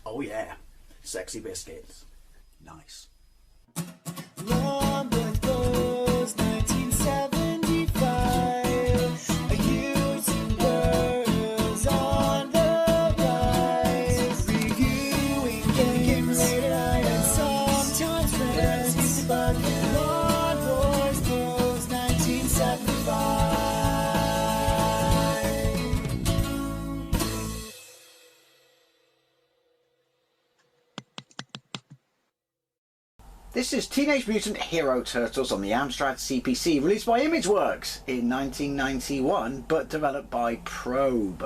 Oh yeah, sexy biscuits. Nice. Long was 1975. YouTubers on the rise, reviewing games late at night and sometimes friends. But Long Boys Bros 1975. This is Teenage Mutant Hero Turtles on the Amstrad CPC, released by Imageworks in 1991, but developed by Probe.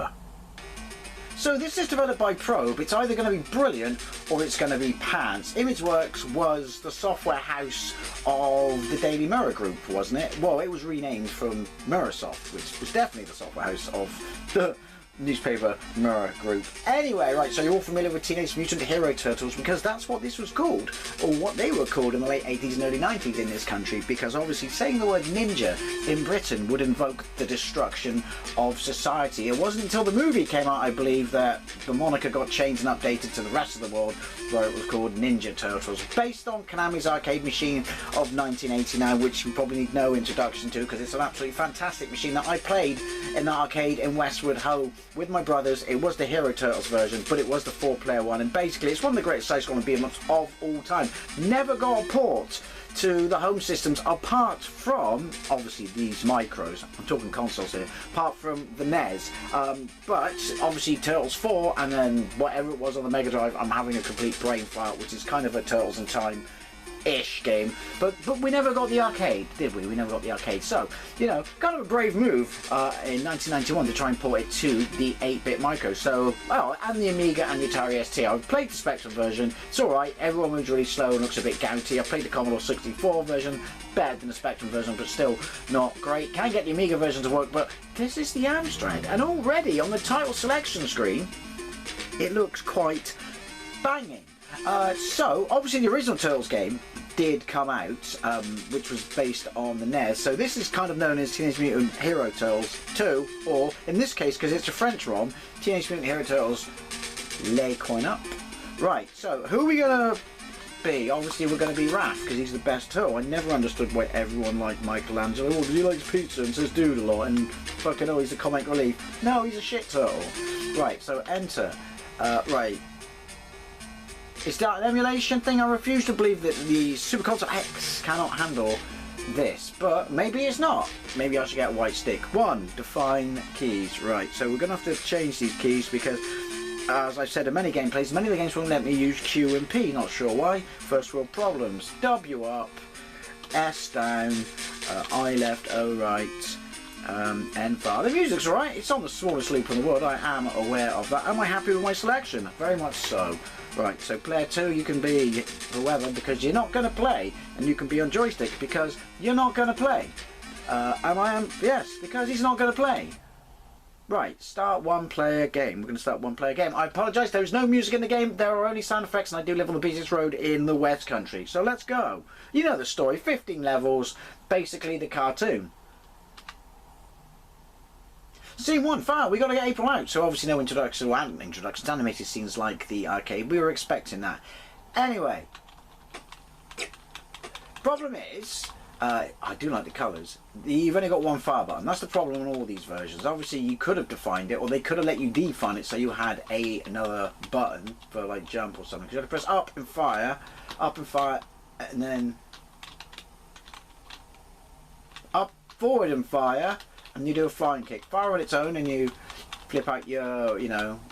So this is developed by Probe. It's either going to be brilliant or it's going to be pants. Imageworks was the software house of the Daily Mirror Group, wasn't it? Well, it was renamed from Mirrorsoft, which was definitely the software house of the newspaper Mirror Group. Anyway, right, so you're all familiar with Teenage Mutant Hero Turtles because that's what this was called, or what they were called in the late 80s and early 90s in this country, because obviously saying the word ninja in Britain would invoke the destruction of society. It wasn't until the movie came out, I believe, that the moniker got changed and updated to the rest of the world, where it was called Ninja Turtles, based on Konami's arcade machine of 1989, which you probably need no introduction to because it's an absolutely fantastic machine that I played in the arcade in Westwood Ho with my brothers. It was the Hero Turtles version, but it was the 4-player one, and basically it's one of the greatest side-scrolling beat-em-ups of all time. Never got a port to the home systems apart from obviously these micros. I'm talking consoles here, apart from the NES, but obviously Turtles 4 and then whatever it was on the Mega Drive. I'm having a complete brain fart, which is kind of a Turtles in Time ish game, but we never got the arcade, did we? We never got the arcade. So, you know, kind of a brave move in 1991 to try and port it to the 8-bit micro. So, well, and the Amiga and the Atari ST. I played the Spectrum version. It's alright, everyone moves really slow and looks a bit gouty. I played the Commodore 64 version, better than the Spectrum version, but still not great. Can't get the Amiga version to work, but this is the Amstrad, and already on the title selection screen it looks quite banging. So, obviously the original Turtles game did come out, which was based on the NES. So this is kind of known as Teenage Mutant Hero Turtles 2, or in this case, because it's a French ROM, Teenage Mutant Hero Turtles Les Coin Up. Right, so who are we going to be? Obviously we're going to be Raph, because he's the best turtle. I never understood why everyone liked Michelangelo. Oh, because he likes pizza and says dude a lot, and fucking oh, he's a comic relief. No, he's a shit turtle. Right, so enter. Right. Is that an emulation thing? I refuse to believe that the Super Console X cannot handle this, but maybe it's not. Maybe I should get a white stick. 1. Define keys. Right, so we're going to have to change these keys because, as I've said in many gameplays, many of the games won't let me use Q and P. Not sure why. First world problems. W up, S down, I left, O right, N far. The music's alright. It's on the smallest loop in the world. I am aware of that. Am I happy with my selection? Very much so. Right, so player 2 you can be whoever because you're not going to play, and you can be on joystick because you're not going to play. Yes, because he's not going to play. Right, start one-player game. We're going to start one-player game. I apologise, there is no music in the game. There are only sound effects, and I do live on the busiest road in the West Country. So let's go. You know the story. 15 levels, basically the cartoon. Scene 1, fire. We got to get April out. So obviously no introduction, or introductions, animated scenes like the arcade. We were expecting that. Anyway, problem is, I do like the colours. You've only got one fire button. That's the problem in all these versions. Obviously you could have defined it, or they could have let you define it so you had another button for like jump or something. Because you have to press up and fire, and then up, forward and fire. And you do a flying kick. Fire on its own and you flip out your,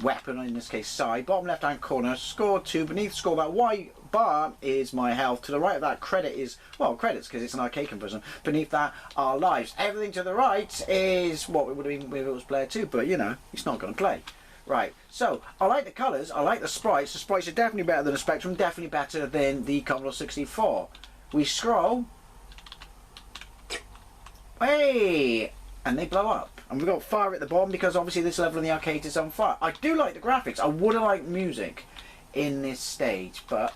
weapon, in this case side. Bottom left hand corner, score 2. Beneath score, that white bar is my health. To the right of that credit is, well, credits because it's an arcade conversion. Beneath that are lives. Everything to the right is what it would have been if it was player 2, but it's not going to play. Right, so I like the colours, I like the sprites. The sprites are definitely better than the Spectrum, definitely better than the Commodore 64. We scroll. Hey! And they blow up, and we've got fire at the bottom because obviously this level in the arcade is on fire. I do like the graphics. I would have liked music in this stage, but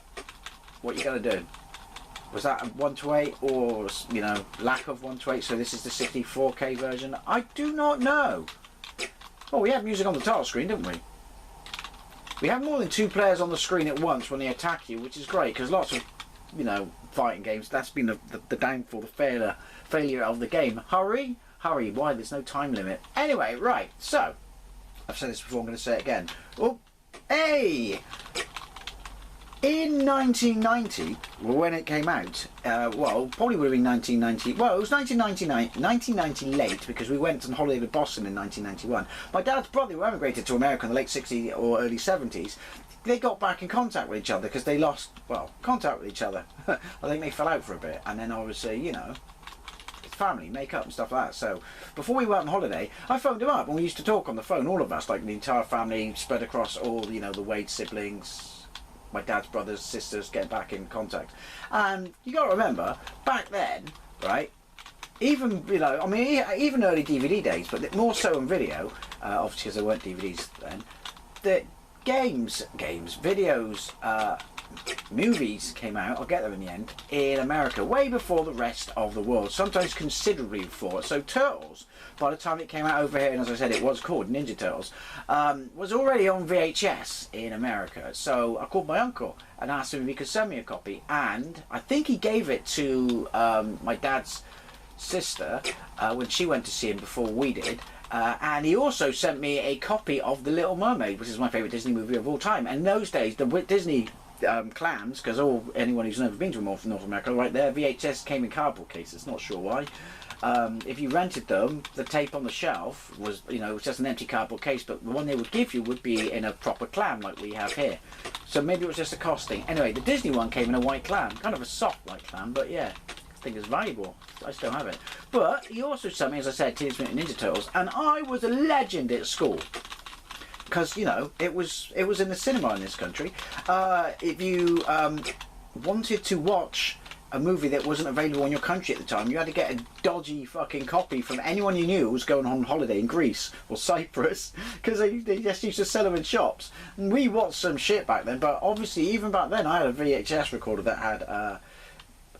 what you gotta do? Was that a 1:8 or lack of 1:8? So this is the 64K version. I do not know. Oh, we had music on the title screen, didn't we? We have more than 2 players on the screen at once when they attack you, which is great, because lots of, you know, fighting games, that's been the downfall, the failure of the game. Hurry? Hurry. Why? There's no time limit. Anyway, right, so, I've said this before, I'm going to say it again. Oh, hey! In 1990, when it came out, well, probably would have been 1990, well, it was 1990 late, because we went on holiday to Boston in 1991. My dad's brother, who emigrated to America in the late 60s or early 70s, they got back in contact with each other, because they lost, well, contact with each other. I think they fell out for a bit, and then obviously, you know, it's family, make up and stuff like that. So, before we went on holiday, I phoned him up, and we used to talk on the phone, all of us, like the entire family, spread across all, you know, the Wade siblings, my dad's brothers, sisters, get back in contact. And you got to remember, back then, right, even, you know, I mean, even early DVD days, but more so on video, obviously because there weren't DVDs then, the games, videos, movies came out, I'll get there in the end, in America, way before the rest of the world, sometimes considerably before. So Turtles, by the time it came out over here, and as I said, it was called Ninja Turtles, was already on VHS in America. So I called my uncle and asked him if he could send me a copy, and I think he gave it to my dad's sister when she went to see him before we did. And he also sent me a copy of The Little Mermaid, which is my favourite Disney movie of all time. And in those days, the Disney clams, because anyone who's never been to North America, right there, VHS came in cardboard cases, not sure why. If you rented them, the tape on the shelf was, you know, it was just an empty cardboard case, but the one they would give you would be in a proper clam like we have here. So maybe it was just a costing. Anyway, the Disney one came in a white clam, kind of a soft white clam, but yeah, I think it's valuable. I still have it. But he also sent me, as I said, Teenage Mutant Ninja Turtles, and I was a legend at school. Because, you know, it was in the cinema in this country. If you wanted to watch a movie that wasn't available in your country at the time, you had to get a dodgy fucking copy from anyone you knew who was going on holiday in Greece or Cyprus, because they just used to sell them in shops. And we watched some shit back then, but obviously even back then I had a VHS recorder that had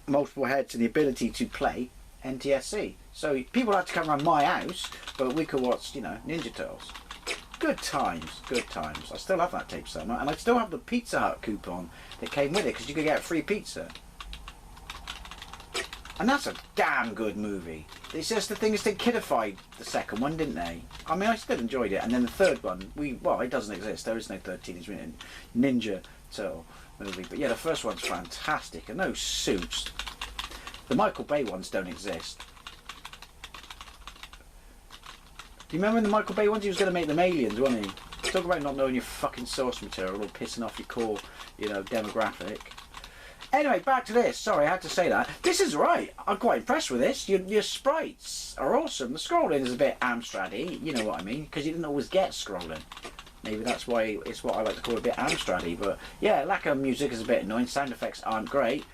multiple heads and the ability to play NTSC. So people had to come around my house, but we could watch, you know, Ninja Turtles. Good times, good times. I still have that tape somewhere, and I still have the Pizza Hut coupon that came with it, because you could get free pizza. And that's a damn good movie. It's just the thing is they kidified the second one, didn't they? I mean, I still enjoyed it, and then the third one, well, it doesn't exist. There is no third Teenage Mutant Ninja Turtle movie. But yeah, the first one's fantastic, and those suits. The Michael Bay ones don't exist. Do you remember in the Michael Bay ones he was going to make them aliens, wasn't he? Talk about not knowing your fucking source material or pissing off your core, you know, demographic. Anyway, back to this. Sorry, I had to say that. This is right. I'm quite impressed with this. Your sprites are awesome. The scrolling is a bit Amstrad-y, you know what I mean, because you didn't always get scrolling. Maybe that's why it's what I like to call a bit Amstrad-y. But yeah, lack of music is a bit annoying. Sound effects aren't great.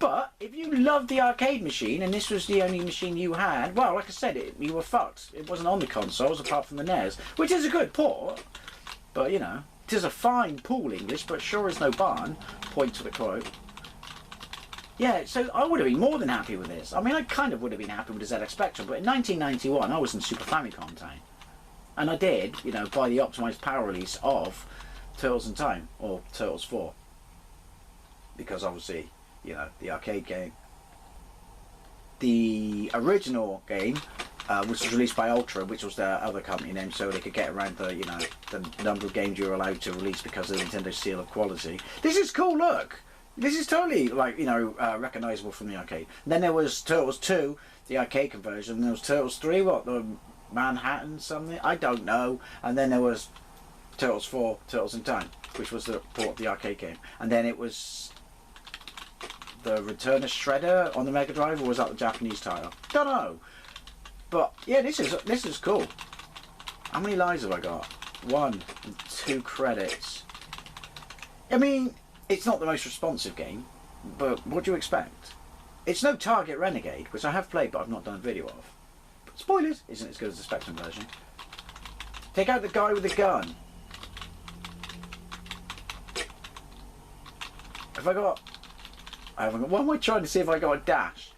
But if you loved the arcade machine and this was the only machine you had, well, like I said, you were fucked. It wasn't on the consoles apart from the NES, which is a good port. But, you know, it is a fine pool English, but sure is no barn. Point to the quote. Yeah, so I would have been more than happy with this. I mean, I kind of would have been happy with the ZX Spectrum, but in 1991 I was in Super Famicom time. And I did, you know, buy the optimised power release of Turtles in Time, or Turtles 4. Because obviously, you know, the arcade game. The original game, which was released by Ultra, which was their other company name, so they could get around the, you know, the number of games you were allowed to release because of the Nintendo seal of quality. This is cool, look! This is totally, like, you know, recognisable from the arcade. And then there was Turtles 2, the arcade conversion, and there was Turtles 3, what, the Manhattan something? I don't know. And then there was Turtles 4, Turtles in Time, which was the port of the arcade game. And then it was the Return of Shredder on the Mega Drive, or was that the Japanese title? Don't know. But yeah, this is cool. How many lives have I got? 1 and 2 credits. I mean, it's not the most responsive game, but what do you expect? It's no Target Renegade, which I have played but I've not done a video of. But spoilers, isn't as good as the Spectrum version. Take out the guy with the gun. Have I got... I haven't got... What am I trying to see if I got a dash?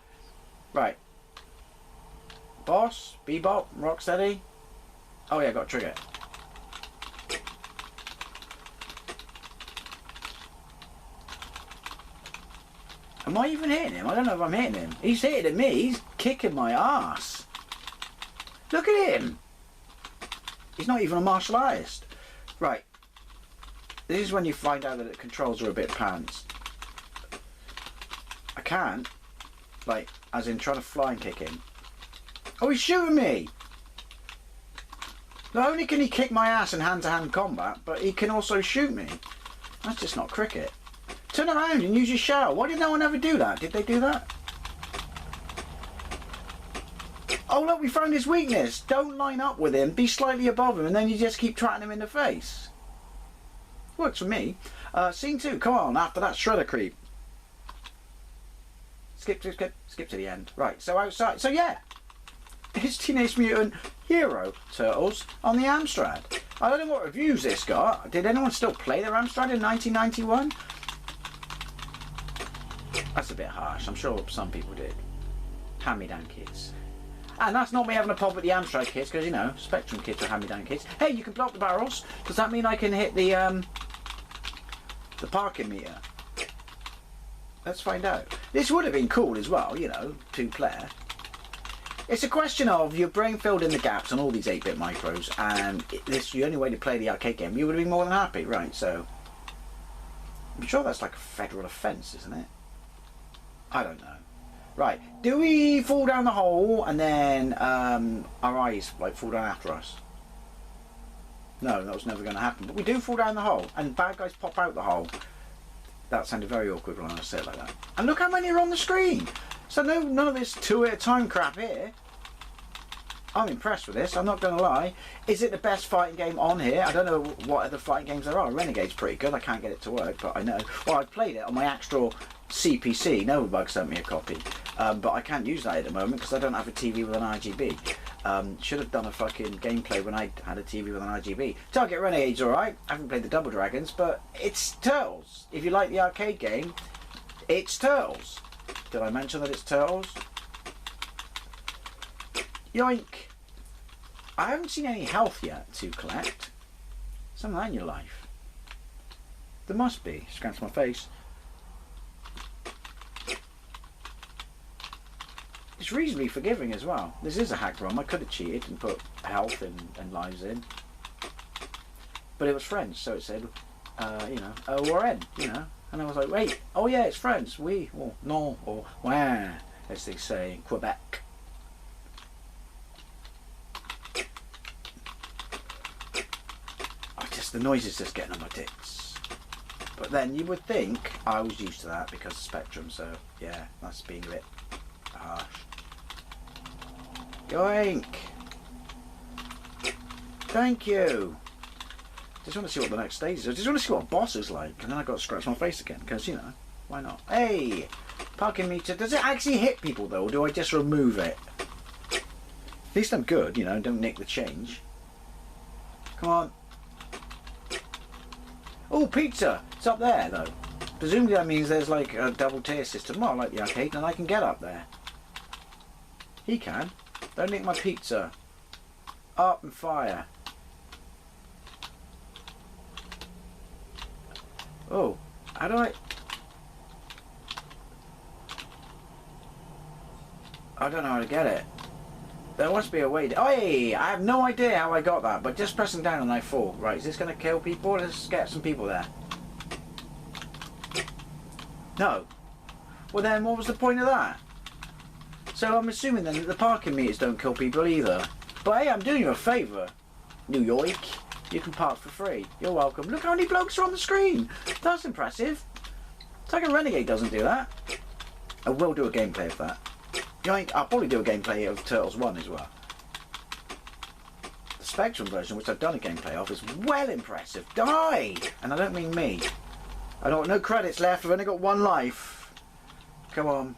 Right. Boss, Bebop, Rocksteady. Oh yeah, I got a trigger. Am I even hitting him? I don't know if I'm hitting him. He's hitting at me. He's kicking my ass. Look at him. He's not even a martial artist. Right. This is when you find out that the controls are a bit pants. I can't. Like, as in trying to flying kick him. Oh, he's shooting me. Not only can he kick my ass in hand-to-hand combat, but he can also shoot me. That's just not cricket. Turn around and use your shout. Why did no one ever do that? Did they do that? Oh look, we found his weakness. Don't line up with him. Be slightly above him and then you just keep tracking him in the face. Works for me. Scene 2. Come on, after that shredder creep. Skip to the end. Right, so outside. So yeah. It's Teenage Mutant Hero Turtles on the Amstrad. I don't know what reviews this got. Did anyone still play their Amstrad in 1991? That's a bit harsh. I'm sure some people did. Hand-me-down kids. And that's not me having a pop at the Amstrad kids, because, you know, Spectrum kids are hand-me-down kids. Hey, you can block the barrels. Does that mean I can hit the parking meter? Let's find out. This would have been cool as well, you know, 2-player. It's a question of your brain filled in the gaps on all these 8-bit micros, and this is the only way to play the arcade game. You would have been more than happy, right? So, I'm sure that's like a federal offence, isn't it? I don't know. Right, do we fall down the hole and then our eyes like fall down after us? No, that was never going to happen. But we do fall down the hole and bad guys pop out the hole. That sounded very awkward when I said it like that. And look how many are on the screen. So no, none of this 2 at a time crap here. I'm impressed with this, I'm not going to lie. Is it the best fighting game on here? I don't know what other fighting games there are. Renegade's pretty good. I can't get it to work, but I know. Well, I played it on my Amstrad CPC. Novabug sent me a copy. But I can't use that at the moment because I don't have a TV with an RGB. Should have done a fucking gameplay when I had a TV with an RGB. Target Renegade's alright. I haven't played the Double Dragons, but it's Turtles. If you like the arcade game, it's Turtles. Did I mention that it's Turtles? Yoink. I haven't seen any health yet to collect. Some of that in your life. There must be. Scratch my face. It's reasonably forgiving as well. This is a hack ROM. I could have cheated and put health and lives in. But it was French, so it said, you know, we're in, you know. And I was like, wait, oh yeah, it's French. Oui, or non, or ouin, as they say in Quebec. The noise is just getting on my tits. But then you would think I was used to that because of Spectrum, so yeah, that's being a bit harsh. Yoink! Thank you! Just want to see what the next stage is. I just want to see what boss is like, and then I got to scratch my face again, because, you know, why not? Hey! Parking meter. Does it actually hit people though, or do I just remove it? At least I'm good, you know, don't nick the change. Come on. Oh, pizza! It's up there, though. Presumably that means there's like a double tier system. Well, like the arcade, and I can get up there. He can. Don't nick my pizza. Up and fire. Oh, how do I... I don't know how to get it. There must be a way to... Oh, hey, I have no idea how I got that, but just pressing down and I fall. Right, is this going to kill people? Let's get some people there. No. Well then, what was the point of that? So I'm assuming then that the parking meters don't kill people either. But hey, I'm doing you a favour, New York. You can park for free. You're welcome. Look how many blokes are on the screen. That's impressive. Tiger Renegade doesn't do that. I will do a gameplay of that. I'll probably do a gameplay of Turtles 1 as well. The Spectrum version, which I've done a gameplay of, is well impressive. Die! And I don't mean me. I don't no credits left. I've only got 1 life. Come on.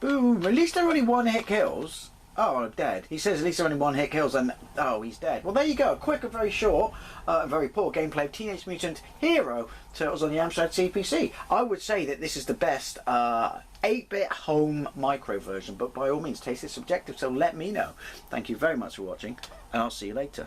Boom! At least they're only 1-hit kills. Oh, I'm dead. He says at least they're only 1-hit kills, and oh, he's dead. Well, there you go. Quick and very short, very poor gameplay of Teenage Mutant Hero Turtles on the Amstrad CPC. I would say that this is the best 8-bit home micro version, but by all means, taste is subjective, so let me know. Thank you very much for watching, and I'll see you later.